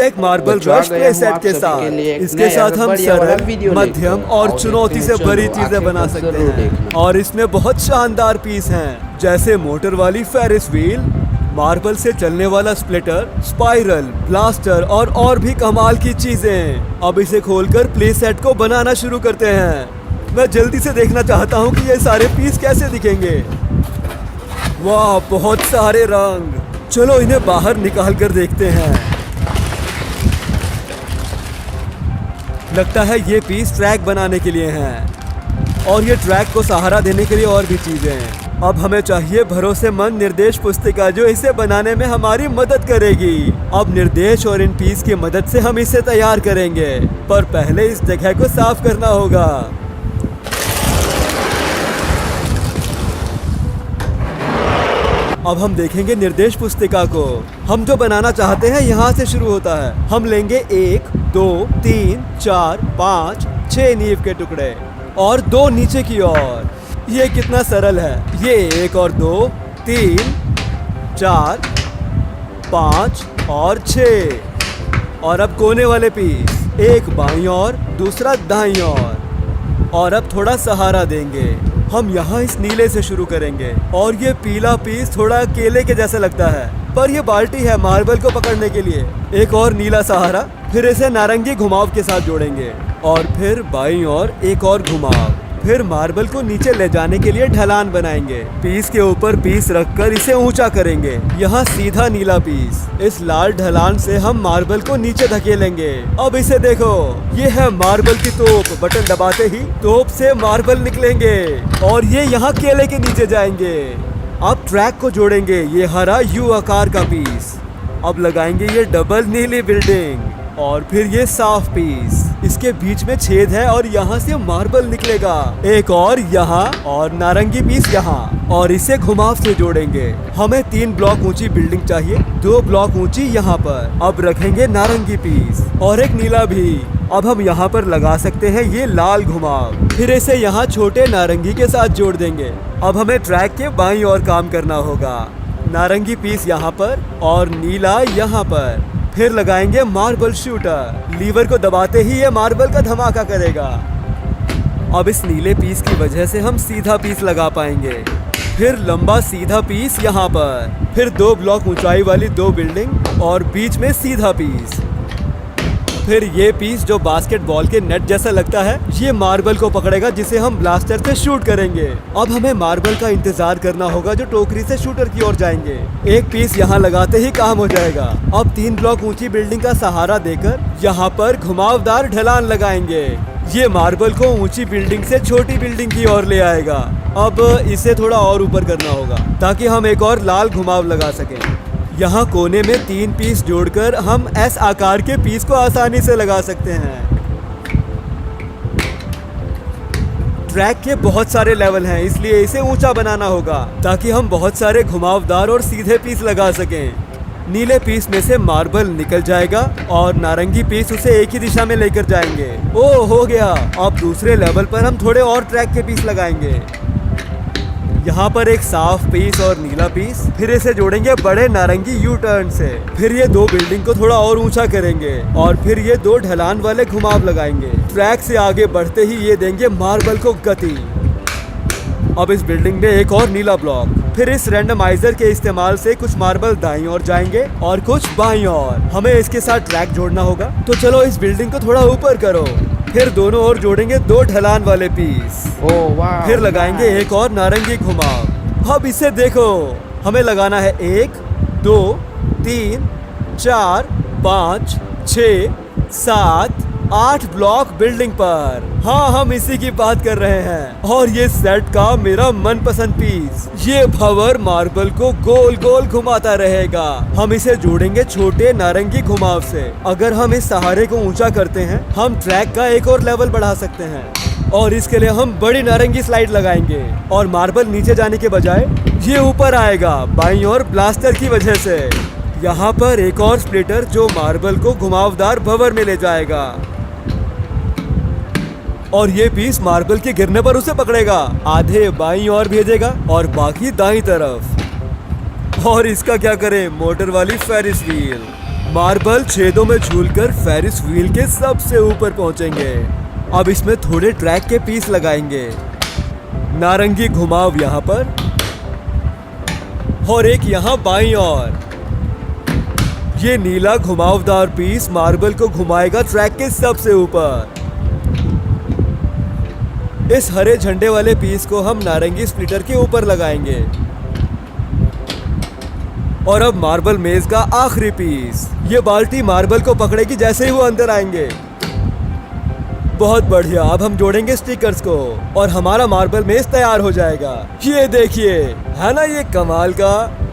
एक marble brush play set के साथ इसके साथ हम सरल, मध्यम और चुनौती से भरी चीजें बना सकते हैं। और इसमें बहुत शानदार पीस हैं, जैसे मोटर वाली फेरिस व्हील, मार्बल से चलने वाला स्प्लिटर, स्पाइरल, ब्लास्टर और भी कमाल की चीजें। अब इसे खोलकर प्ले सेट को बनाना शुरू करते हैं। मैं जल्दी से देखना चाहता हूँ कि ये सारे पीस कैसे दिखेंगे। वाह, बहुत सारे रंग। चलो इन्हें बाहर निकाल कर देखते हैं। लगता है ये पीस ट्रैक बनाने के लिए हैं और ये ट्रैक को सहारा देने के लिए और भी चीजें। अब हमें चाहिए भरोसेमंद निर्देश पुस्तिका जो इसे बनाने में हमारी मदद करेगी। अब निर्देश और इन पीस की मदद से हम इसे तैयार करेंगे, पर पहले इस जगह को साफ करना होगा। अब हम देखेंगे निर्देश पुस्तिका को। हम जो बनाना चाहते हैं यहाँ से शुरू होता है। हम लेंगे 1, 2, 3, 4, 5, 6 नींव के टुकड़े और 2 नीचे की ओर। ये कितना सरल है। ये 1 और 2, 3, 4, 5 और 6। और अब कोने वाले पीस, एक बाईं ओर, दूसरा दाईं ओर। और अब थोड़ा सहारा देंगे। हम यहाँ इस नीले से शुरू करेंगे और ये पीला पीस थोड़ा केले के जैसा लगता है, पर ये बाल्टी है मार्बल को पकड़ने के लिए। एक और नीला सहारा, फिर इसे नारंगी घुमाव के साथ जोड़ेंगे और फिर बाईं ओर एक और घुमाव। फिर मार्बल को नीचे ले जाने के लिए ढलान बनाएंगे। पीस के ऊपर पीस रखकर इसे ऊंचा करेंगे। यहाँ सीधा नीला पीस। इस लाल ढलान से हम मार्बल को नीचे धकेलेंगे। अब इसे देखो, ये है मार्बल की तोप। बटन दबाते ही तोप से मार्बल निकलेंगे और ये यहाँ केले के नीचे जाएंगे। अब ट्रैक को जोड़ेंगे। ये हरा यू आकार का पीस। अब लगाएंगे ये डबल नीली बिल्डिंग और फिर ये साफ पीस। इसके बीच में छेद है और यहाँ से मार्बल निकलेगा। एक और यहाँ और नारंगी पीस यहाँ, और इसे घुमाव से जोड़ेंगे। हमें 3 ब्लॉक ऊंची बिल्डिंग चाहिए, 2 ब्लॉक ऊंची यहाँ पर। अब रखेंगे नारंगी पीस और एक नीला भी। अब हम यहाँ पर लगा सकते हैं ये लाल घुमाव। फिर इसे यहाँ छोटे नारंगी के साथ जोड़ देंगे। अब हमें ट्रैक के बाईं ओर काम करना होगा। नारंगी पीस यहाँ पर और नीला यहाँ पर। फिर लगाएंगे मार्बल शूटर। लीवर को दबाते ही ये मार्बल का धमाका करेगा। अब इस नीले पीस की वजह से हम सीधा पीस लगा पाएंगे। फिर लंबा सीधा पीस यहाँ पर। फिर 2 ब्लॉक ऊंचाई वाली 2 बिल्डिंग और बीच में सीधा पीस। फिर ये पीस जो बास्केटबॉल के नेट जैसा लगता है, ये मार्बल को पकड़ेगा जिसे हम ब्लास्टर से शूट करेंगे। अब हमें मार्बल का इंतजार करना होगा जो टोकरी से शूटर की ओर जाएंगे। एक पीस यहाँ लगाते ही काम हो जाएगा। अब 3 ब्लॉक ऊंची बिल्डिंग का सहारा देकर यहाँ पर घुमावदार ढलान लगाएंगे। ये मार्बल को ऊंची बिल्डिंग से छोटी बिल्डिंग की ओर ले आएगा। अब इसे थोड़ा और ऊपर करना होगा ताकि हम एक और लाल घुमाव लगा सकें। यहाँ कोने में 3 पीस जोड़कर हम एस आकार के पीस को आसानी से लगा सकते हैं। ट्रैक के बहुत सारे लेवल हैं, इसलिए इसे ऊंचा बनाना होगा ताकि हम बहुत सारे घुमावदार और सीधे पीस लगा सकें। नीले पीस में से मार्बल निकल जाएगा और नारंगी पीस उसे एक ही दिशा में लेकर जाएंगे। ओह, हो गया। अब दूसरे लेवल पर हम थोड़े और ट्रैक के पीस लगाएंगे। यहाँ पर एक साफ पीस और नीला पीस। फिर इसे जोड़ेंगे बड़े नारंगी यू टर्न से। फिर ये 2 बिल्डिंग को थोड़ा और ऊंचा करेंगे और फिर ये 2 ढलान वाले घुमाव लगाएंगे। ट्रैक से आगे बढ़ते ही ये देंगे मार्बल को गति। अब इस बिल्डिंग में एक और नीला ब्लॉक। फिर इस रैंडमाइजर के इस्तेमाल से कुछ मार्बल दाईं ओर जाएंगे और कुछ बाईं ओर। हमें इसके साथ ट्रैक जोड़ना होगा, तो चलो इस बिल्डिंग को थोड़ा ऊपर करो। फिर दोनों ओर जोड़ेंगे 2 ढलान वाले पीस। ओह वाह। फिर लगाएंगे एक और नारंगी घुमाव। अब इसे देखो, हमें लगाना है 1, 2, 3, 4, 5, 6, 7, 8 ब्लॉक बिल्डिंग पर। हाँ, हम इसी की बात कर रहे हैं। और ये सेट का मेरा मनपसंद पीस, ये भंवर मार्बल को गोल गोल घुमाता रहेगा। हम इसे जोड़ेंगे छोटे नारंगी घुमाव से। अगर हम इस सहारे को ऊंचा करते हैं, हम ट्रैक का एक और लेवल बढ़ा सकते हैं। और इसके लिए हम बड़ी नारंगी स्लाइड लगाएंगे और मार्बल नीचे जाने के बजाय ये ऊपर आएगा बाईं ओर ब्लास्टर की वजह से। यहाँ पर एक और स्प्लिटर जो मार्बल को घुमावदार भंवर में ले जाएगा और ये पीस मार्बल के गिरने पर उसे पकड़ेगा। आधे बाईं ओर भेजेगा और बाकी दाईं तरफ। और इसका क्या करें, मोटर वाली फेरिस व्हील। मार्बल छेदों में झूलकर फेरिस व्हील के सबसे ऊपर पहुंचेंगे। अब इसमें थोड़े ट्रैक के पीस लगाएंगे। नारंगी घुमाव यहाँ पर और एक यहाँ बाईं ओर। ये नीला घुमावदार पीस मार्बल को घुमाएगा ट्रैक के सबसे ऊपर। इस हरे झंडे वाले पीस को हम नारंगी स्प्लिटर के ऊपर लगाएंगे। और अब मार्बल मेज का आखिरी पीस। ये बाल्टी मार्बल को पकड़ेगी जैसे ही वो अंदर आएंगे। बहुत बढ़िया। अब हम जोड़ेंगे स्टिकर्स को और हमारा मार्बल मेज तैयार हो जाएगा। ये देखिए, है ना ये कमाल का।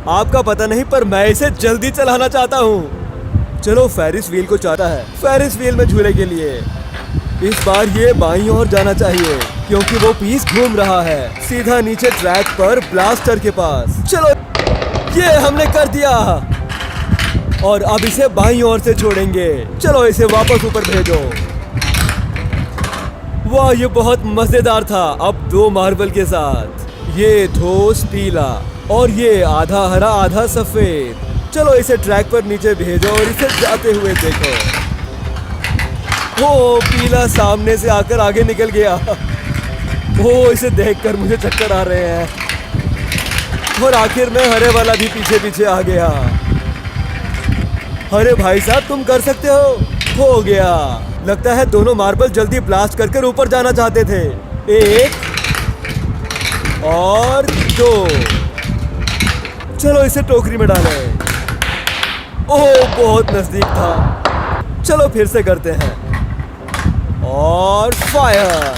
आपका पता नहीं पर मैं इसे जल्दी चलाना चाहता हूँ। चलो फेरिस व्हील को चाहता है फेरिस व्हील में झूले के लिए। इस बार ये बाईं ओर जाना चाहिए क्योंकि वो पीस घूम रहा है सीधा नीचे ट्रैक पर ब्लास्टर के पास। चलो, ये हमने कर दिया। और अब इसे बाईं ओर से छोड़ेंगे। चलो इसे वापस ऊपर भेजो। वाह, ये बहुत मजेदार था। अब 2 मार्बल के साथ ये ठोस पीला और ये आधा हरा आधा सफेद। चलो इसे ट्रैक पर नीचे भेजो और इसे जाते हुए देखो। ओ, पीला सामने से आकर आगे निकल गया। ओ, इसे देखकर मुझे चक्कर आ रहे हैं। और आखिर में हरे वाला भी पीछे पीछे आ गया। अरे भाई साहब, तुम कर सकते हो गया। लगता है दोनों मार्बल जल्दी ब्लास्ट कर ऊपर जाना चाहते थे। 1 और 2। चलो इसे टोकरी में डालें। ओह, बहुत नजदीक था। चलो फिर से करते हैं। और फायर।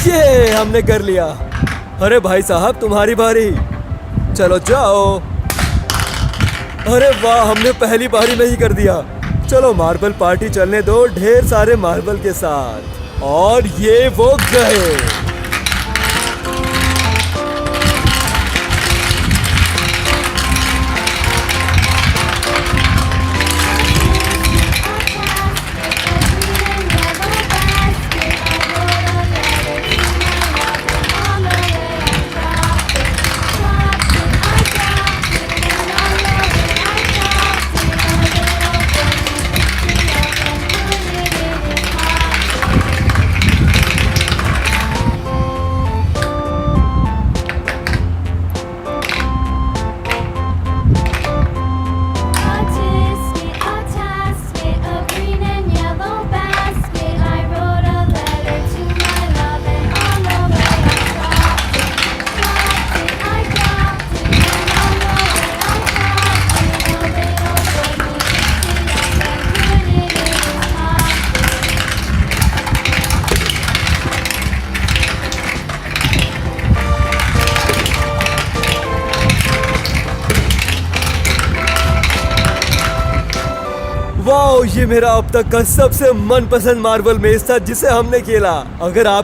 ये हमने कर लिया। अरे भाई साहब, तुम्हारी बारी। चलो जाओ। अरे वाह, हमने पहली बारी में ही कर दिया। चलो मार्बल पार्टी चलने दो ढेर सारे मार्बल के साथ। और ये वो गए। वाओ, ये मेरा अब तक का सबसे मनपसंद मार्बल मेज था जिसे हमने खेला। अगर आप